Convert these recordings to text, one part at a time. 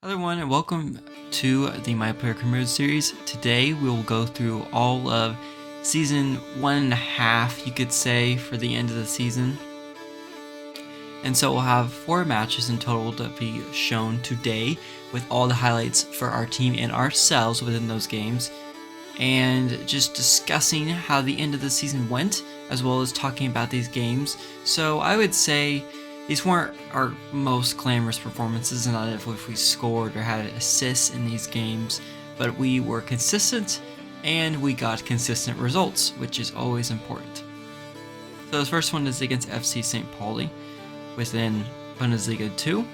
Hello everyone and welcome to the My Player Career series. Today we will go through all of season 1.5, you could say, for the end of the season. And so we'll have 4 matches in total to be shown today with all the highlights for our team and ourselves within those games. And just discussing how the end of the season went, as well as talking about these games. So I would say these weren't our most glamorous performances, and not if we scored or had assists in these games, but we were consistent and we got consistent results, which is always important. So the first one is against FC St. Pauli within Bundesliga 2.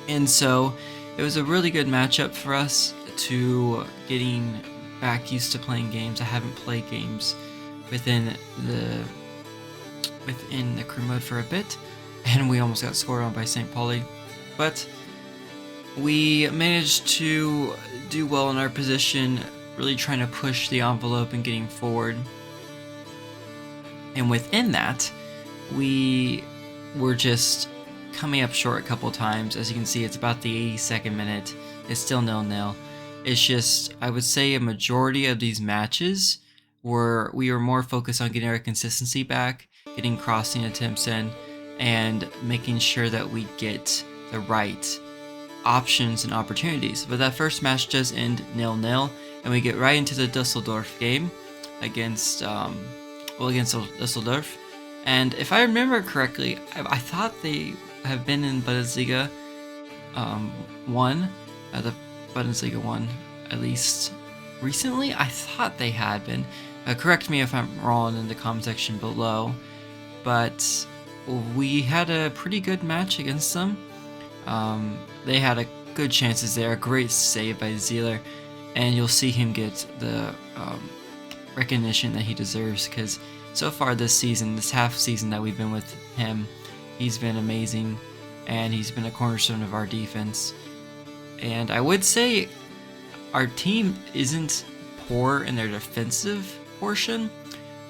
And so it was a really good matchup for us to getting back used to playing games. I haven't played games within the career mode for a bit, and we almost got scored on by St. Pauli, but we managed to do well in our position, really trying to push the envelope and getting forward. And within that, we were just coming up short a couple times. As you can see, it's about the 82nd minute. It's still 0-0. It's just, I would say a majority of these matches we were more focused on getting our consistency back, getting crossing attempts in, and making sure that we get the right options and opportunities. But that first match does end 0-0, and we get right into the Dusseldorf game against Dusseldorf. And if I remember correctly, I thought they have been in Bundesliga 1, the Bundesliga 1 at least recently. I thought they had been. Correct me if I'm wrong in the comment section below, but we had a pretty good match against them. They had a good chances there, a great save by Zieler, and you'll see him get the recognition that he deserves, because so far this season, this half season that we've been with him, he's been amazing, and he's been a cornerstone of our defense. And I would say our team isn't poor in their defensive portion.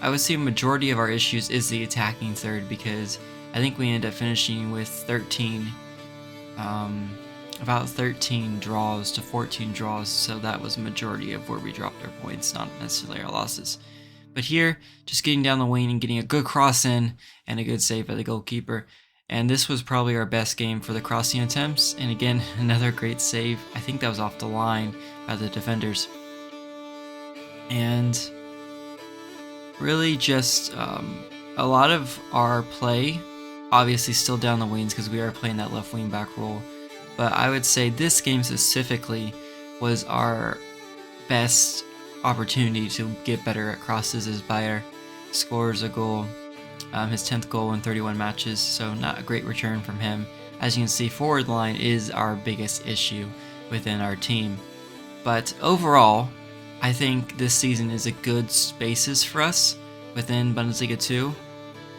I would say a majority of our issues is the attacking third, because I think we ended up finishing with about 13 draws to 14 draws, so that was a majority of where we dropped our points, not necessarily our losses. But here, just getting down the wing and getting a good cross in and a good save by the goalkeeper. And this was probably our best game for the crossing attempts. And again, another great save. I think that was off the line by the defenders. And really just a lot of our play, obviously still down the wings because we are playing that left wing back role. But I would say this game specifically was our best opportunity to get better at crosses, as Bayer scores a goal, his 10th goal in 31 matches, so not a great return from him. As you can see, forward line is our biggest issue within our team. But overall, I think this season is a good basis for us within Bundesliga 2,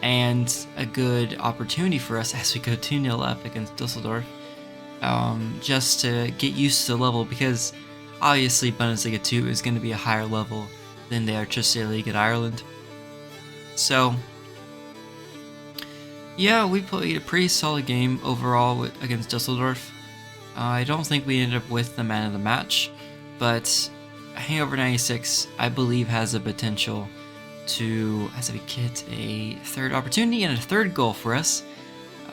and a good opportunity for us as we go 2-0 up against Dusseldorf, just to get used to the level, because obviously Bundesliga 2 is going to be a higher level than the Eredivisie League in Ireland. So yeah, we played a pretty solid game overall against Dusseldorf. I don't think we ended up with the man of the match, but Hannover 96, I believe, has the potential to get a third opportunity and a third goal for us.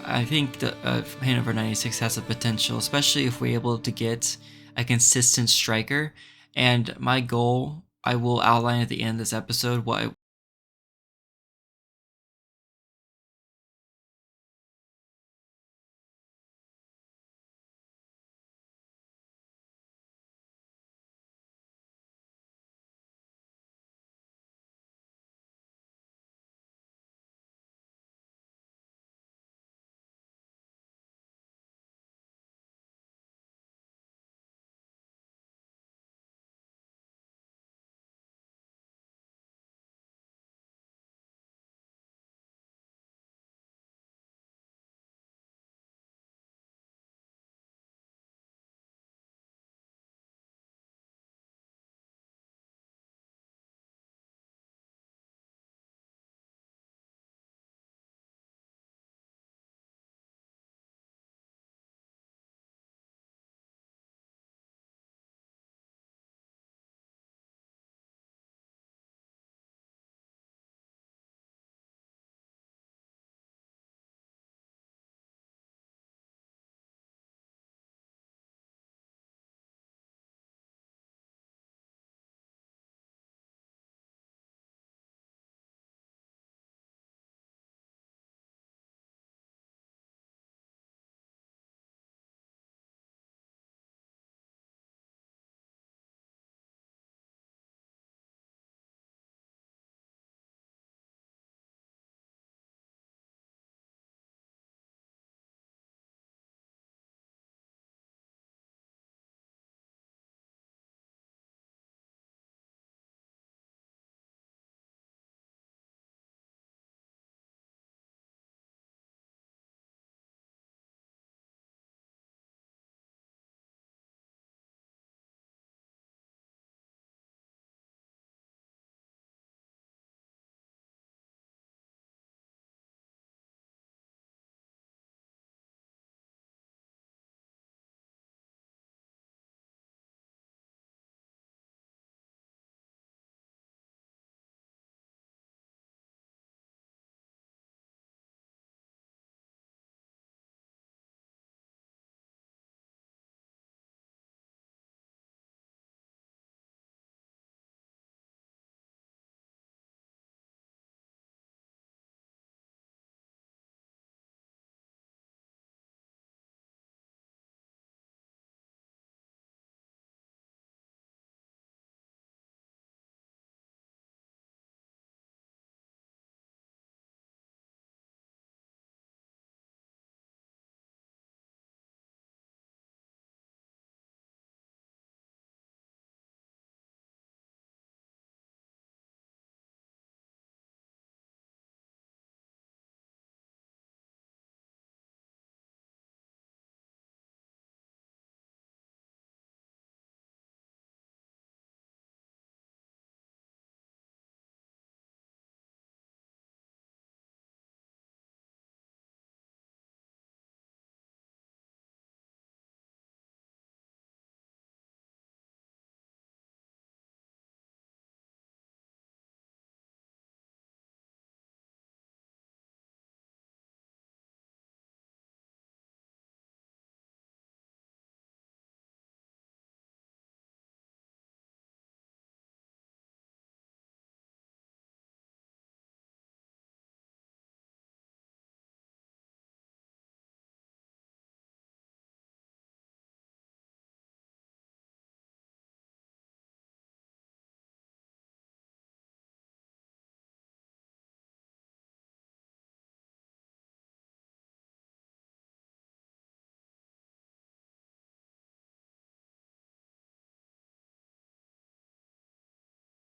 I think that Hannover 96 has the potential, especially if we're able to get a consistent striker. And my goal, I will outline at the end of this episode what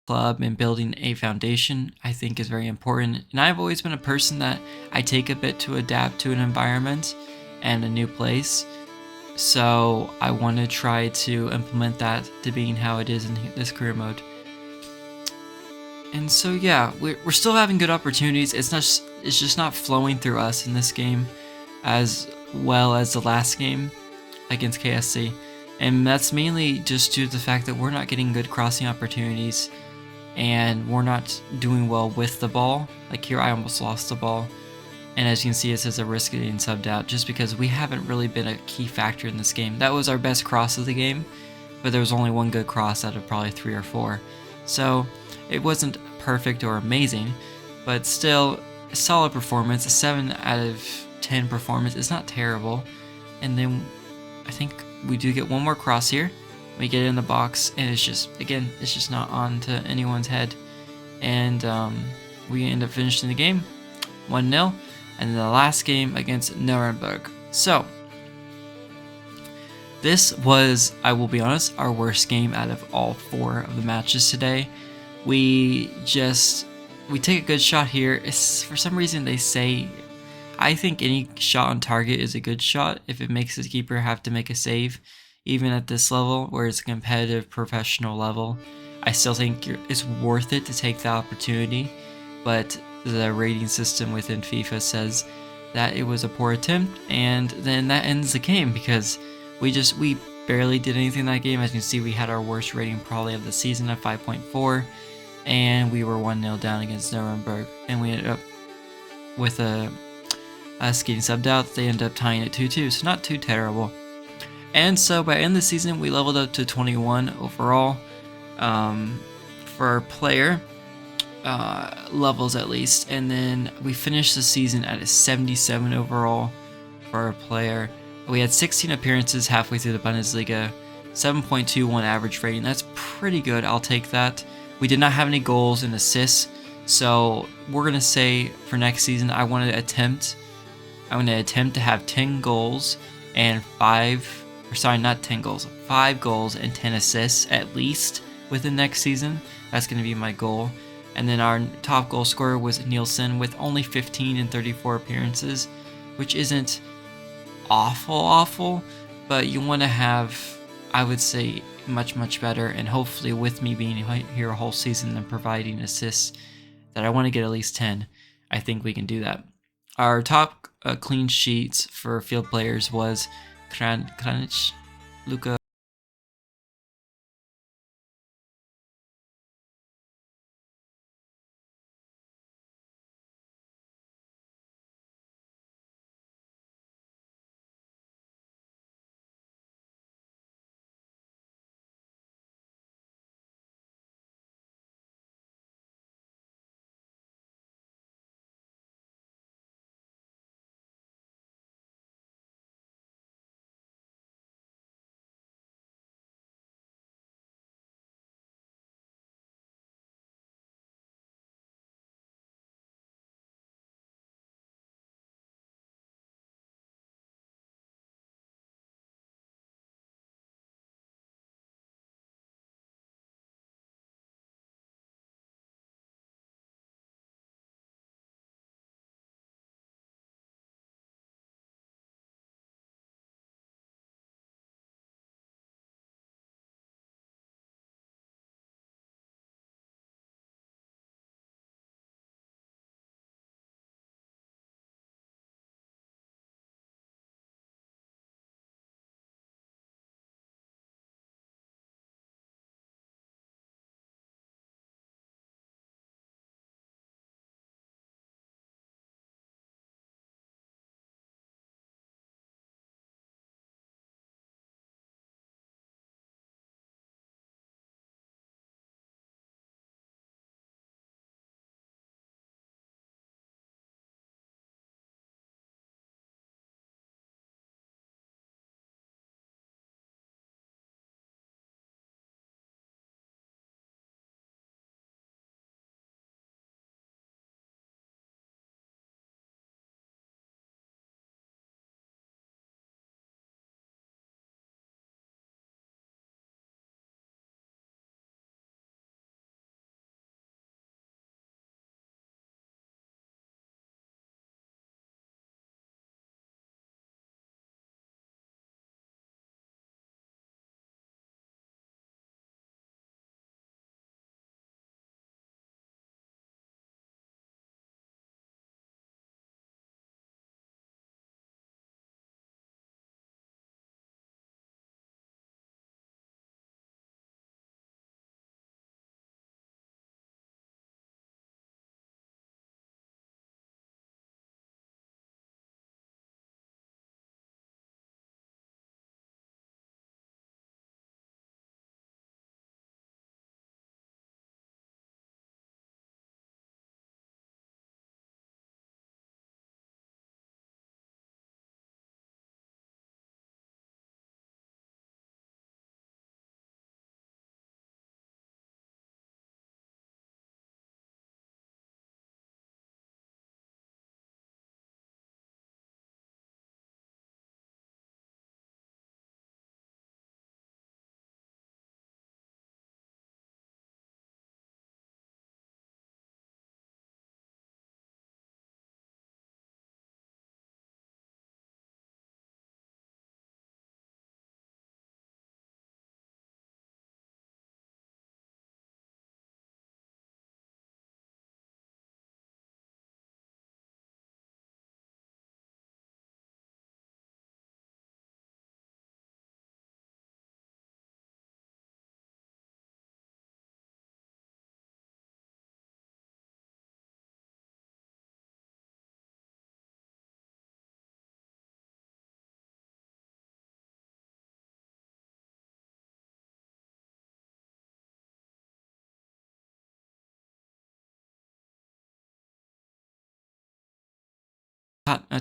club and building a foundation, I think is very important. And I've always been a person that I take a bit to adapt to an environment and a new place. So I want to try to implement that to being how it is in this career mode. And so yeah, we're still having good opportunities. It's just not flowing through us in this game as well as the last game against KSC. And that's mainly just due to the fact that we're not getting good crossing opportunities and we're not doing well with the ball. Like here, I almost lost the ball. And as you can see, it says a risk of getting subbed out just because we haven't really been a key factor in this game. That was our best cross of the game, but there was only one good cross out of probably 3 or 4. So it wasn't perfect or amazing, but still a solid performance. A 7 out of 10 performance is not terrible. And then I think we do get one more cross here. We get it in the box, and it's just, again, it's just not on to anyone's head. And we end up finishing the game 1-0. And then the last game against Nuremberg. So this was, I will be honest, our worst game out of all 4 of the matches today. We take a good shot here. For some reason they say, I think any shot on target is a good shot if it makes the keeper have to make a save. Even at this level, where it's a competitive professional level, I still think it's worth it to take the opportunity. But the rating system within FIFA says that it was a poor attempt, and then that ends the game because we barely did anything in that game. As you can see, we had our worst rating probably of the season at 5.4, and we were 1-0 down against Nuremberg, and we ended up with us getting subbed out. They ended up tying it 2-2, so not too terrible. And so by the end of the season, we leveled up to 21 overall for our player levels at least, and then we finished the season at a 77 overall for our player. We had 16 appearances halfway through the Bundesliga, 7.21 average rating. That's pretty good. I'll take that. We did not have any goals and assists, so we're gonna say for next season I'm gonna attempt to have 10 goals and 5 goals and 10 assists at least within next season. That's gonna be my goal. And then our top goal scorer was Nielsen with only 15 in 34 appearances, which isn't awful, but you want to have, I would say, much better. And hopefully with me being here a whole season and providing assists, that I want to get at least 10. I think we can do that. Our top clean sheets for field players was Kranich, Luka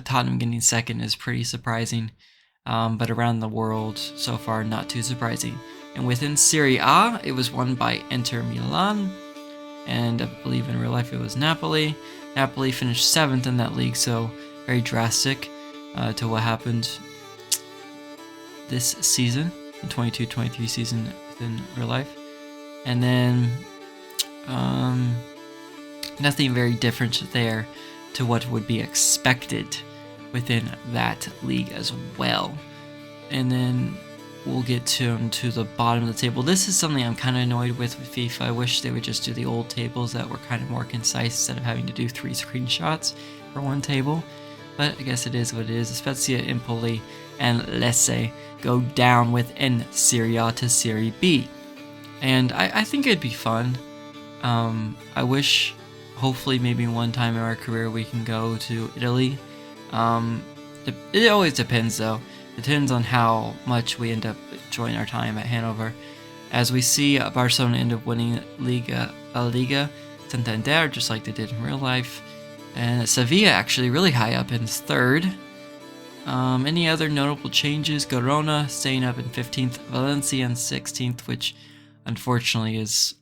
Tottenham getting second is pretty surprising, but around the world so far, not too surprising. And within Serie A, it was won by Inter Milan, and I believe in real life it was Napoli. Napoli finished 7th in that league, so very drastic to what happened this season, the 22-23 season within real life. And then nothing very different there to what would be expected within that league as well. And then we'll get to the bottom of the table. This is something I'm kind of annoyed with FIFA. I wish they would just do the old tables that were kind of more concise instead of having to do 3 screenshots for one table. But I guess it is what it is. Spezia, Empoli, and Lecce go down within Serie A to Serie B. And I think it'd be fun. I wish, hopefully, maybe one time in our career we can go to Italy. It always depends, though. It depends on how much we end up enjoying our time at Hannover. As we see, Barcelona end up winning Liga Santander, just like they did in real life. And Sevilla actually really high up in 3rd. Any other notable changes? Girona staying up in 15th, Valencia in 16th, which unfortunately is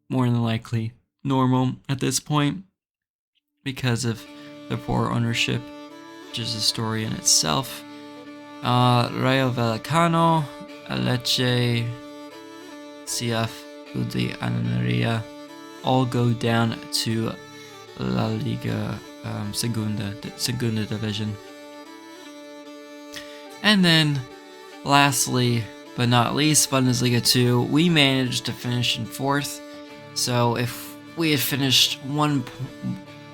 more than likely normal at this point because of the poor ownership, which is a story in itself. Rayo Vallecano, Lecce, CF, Udli, Almeria all go down to La Liga Segunda Division. And then, lastly, but not least, Bundesliga 2, we managed to finish in 4th. So if we had finished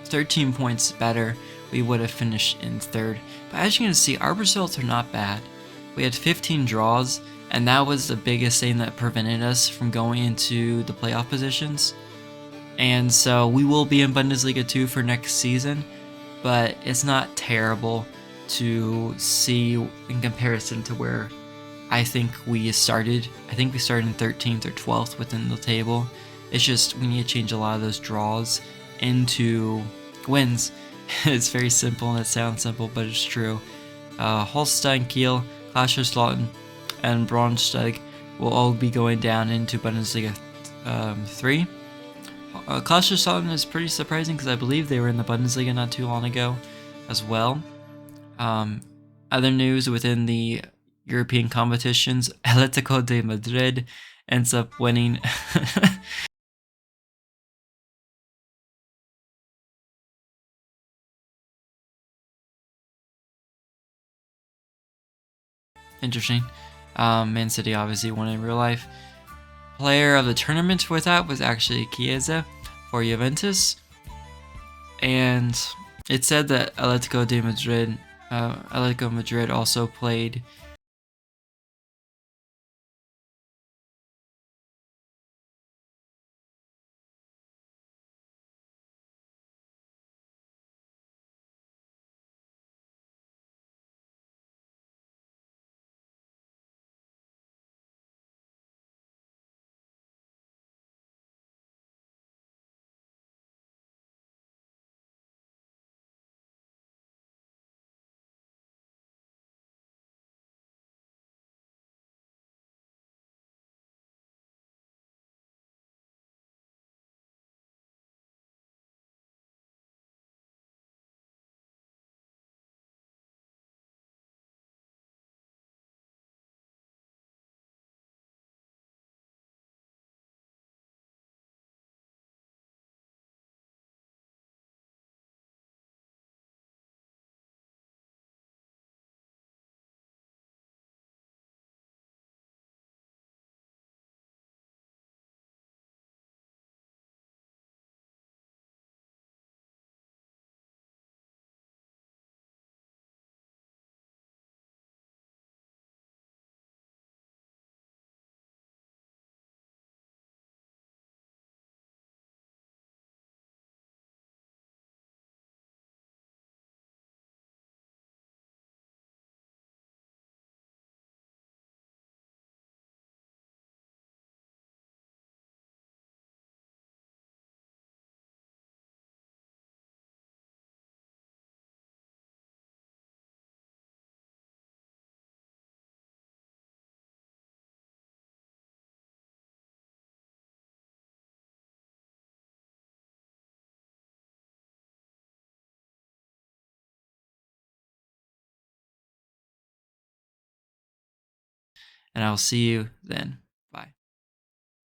13 points better, we would have finished in 3rd. But as you can see, our results are not bad. We had 15 draws, and that was the biggest thing that prevented us from going into the playoff positions. And so we will be in Bundesliga 2 for next season, but it's not terrible to see in comparison to where I think we started. I think we started in 13th or 12th within the table. It's just we need to change a lot of those draws into wins. It's very simple and it sounds simple, but it's true. Holstein Kiel, Kaiserslautern, and Braunschweig will all be going down into Bundesliga 3. Kaiserslautern is pretty surprising because I believe they were in the Bundesliga not too long ago as well. Other news within the European competitions, Atletico de Madrid ends up winning interesting. Man City obviously won in real life. Player of the tournament with that was actually Chiesa for Juventus. And it said that Atletico Madrid also played and I'll see you then.